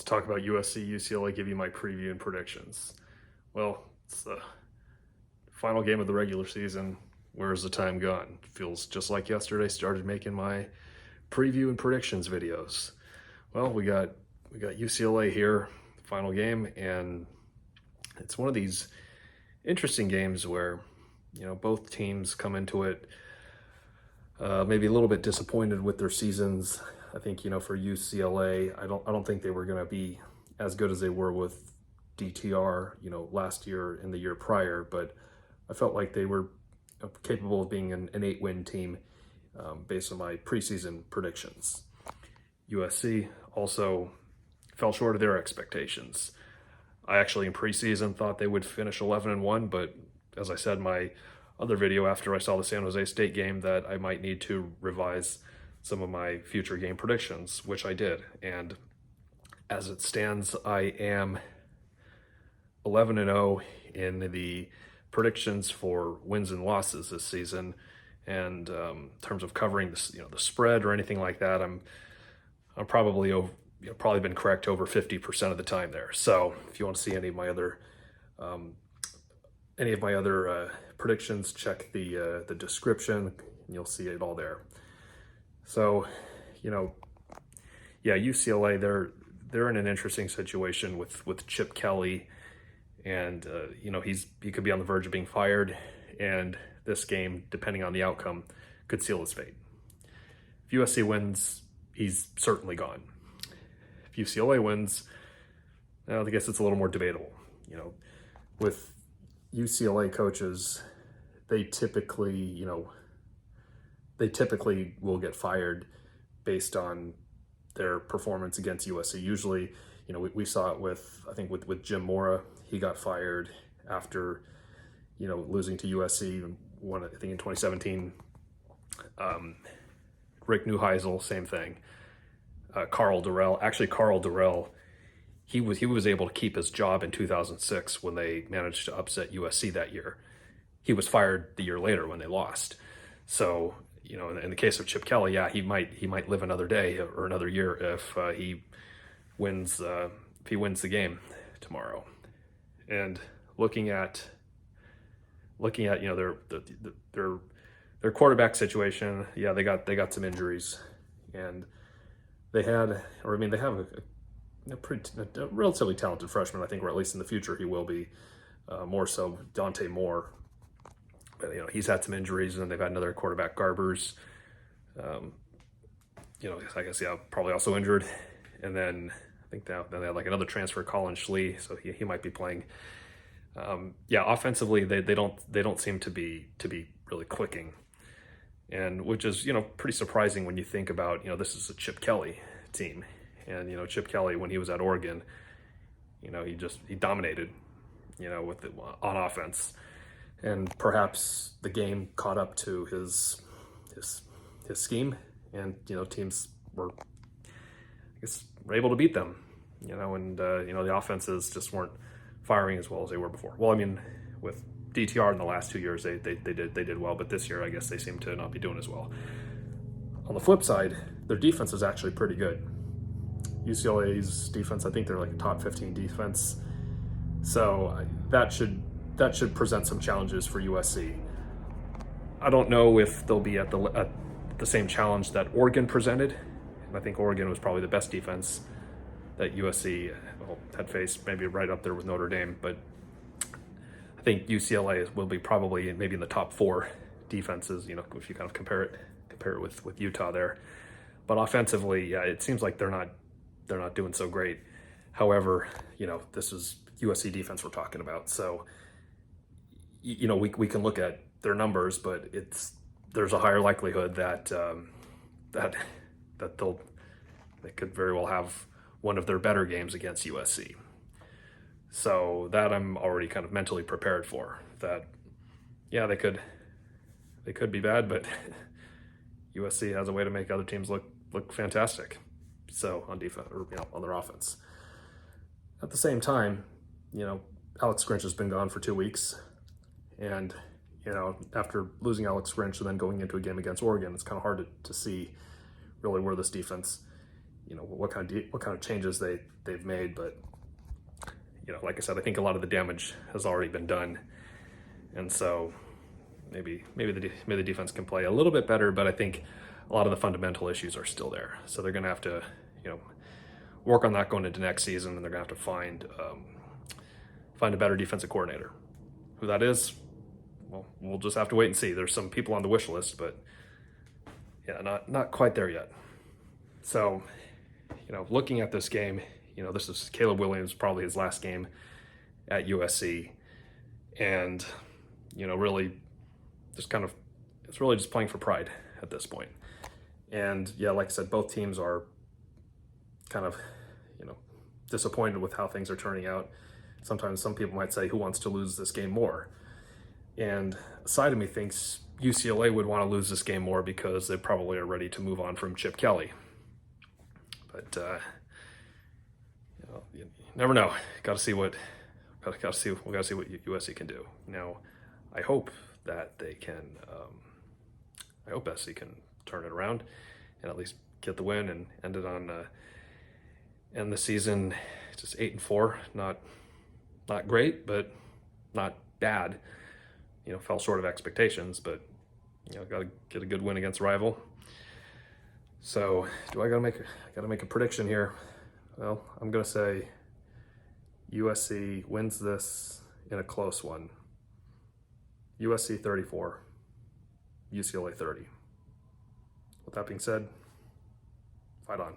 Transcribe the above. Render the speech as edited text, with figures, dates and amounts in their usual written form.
Let's talk about USC, UCLA, give you my preview and predictions. Well, it's the final game of the regular season. Where's the time gone? Feels just like yesterday. Started making my preview and predictions videos. Well, we got UCLA here, final game, and it's one of these interesting games where both teams come into it maybe a little bit disappointed with their seasons. I think for UCLA, I don't think they were going to be as good as they were with DTR last year and the year prior, but I felt like they were capable of being an 8-win team based on my preseason predictions. USC also fell short of their expectations. I actually in preseason thought they would finish 11-1, but as I said in my other video after I saw the San Jose State game, that I might need to revise some of my future game predictions, which I did. And as it stands, I am 11-0 in the predictions for wins and losses this season. And in terms of covering the spread or anything like that, I'm probably probably been correct over 50% of the time there. So if you want to see any of my other predictions, check the description, and you'll see it all there. So, UCLA, they're in an interesting situation with Chip Kelly, and he could be on the verge of being fired, and this game, depending on the outcome, could seal his fate. If USC wins, he's certainly gone. If UCLA wins, I guess it's a little more debatable. With UCLA coaches, they typically will get fired based on their performance against USC. Usually, we saw it with Jim Mora. He got fired after, losing to USC, I think in 2017. Rick Neuheisel, same thing. Carl Durrell, he was able to keep his job in 2006 when they managed to upset USC that year. He was fired the year later when they lost. So, in the case of Chip Kelly, he might live another day or another year if he wins the game tomorrow. And looking at their quarterback situation, they got some injuries, and they have a relatively talented freshman, I think, or at least in the future he will be, more so Dante Moore. But he's had some injuries, and they've had another quarterback, Garbers. I guess probably also injured, and then I think then they had another transfer, Colin Schlee, so he might be playing. Offensively they don't seem to be really clicking, and which is pretty surprising when you think about this is a Chip Kelly team, and Chip Kelly, when he was at Oregon, he dominated on offense. And perhaps the game caught up to his scheme, and teams were able to beat them. The offenses just weren't firing as well as they were before. Well, with DTR in the last 2 years, they did well, but this year I guess they seem to not be doing as well. On the flip side, their defense is actually pretty good. UCLA's defense, I think they're like a top 15 defense, so that should present some challenges for USC. I don't know if they'll be at the same challenge that Oregon presented. I think Oregon was probably the best defense that USC had faced, maybe right up there with Notre Dame. But I think UCLA will be probably maybe in the top 4 defenses. If you kind of compare it with Utah there. But offensively, it seems like they're not doing so great. However, this is USC defense we're talking about, so. We can look at their numbers, but there's a higher likelihood that they could very well have one of their better games against USC. So that I'm already kind of mentally prepared for. That they could be bad, but USC has a way to make other teams look fantastic. So on defense or on their offense. At the same time, Alex Grinch has been gone for 2 weeks. And, after losing Alex Grinch and then going into a game against Oregon, it's kind of hard to see really where this defense what kind of changes they've made. But like I said, I think a lot of the damage has already been done, and so maybe the defense can play a little bit better. But I think a lot of the fundamental issues are still there. So they're going to have to work on that going into next season, and they're going to have to find a better defensive coordinator. Who that is, well, we'll just have to wait and see. There's some people on the wish list, but yeah, not quite there yet. So, looking at this game, this is Caleb Williams, probably his last game at USC, and really it's really just playing for pride at this point. And yeah, like I said, both teams are kind of disappointed with how things are turning out. Sometimes some people might say, who wants to lose this game more? And a side of me thinks UCLA would want to lose this game more because they probably are ready to move on from Chip Kelly. But you never know. Got to see what USC can do. Now, I hope that they can. I hope SC can turn it around and at least get the win and end it on end the season just 8-4. Not great, but not bad. Fell short of expectations, but got to get a good win against a rival. So, I got to make a prediction here? Well, I'm gonna say USC wins this in a close one. USC 34, UCLA 30. With that being said, fight on.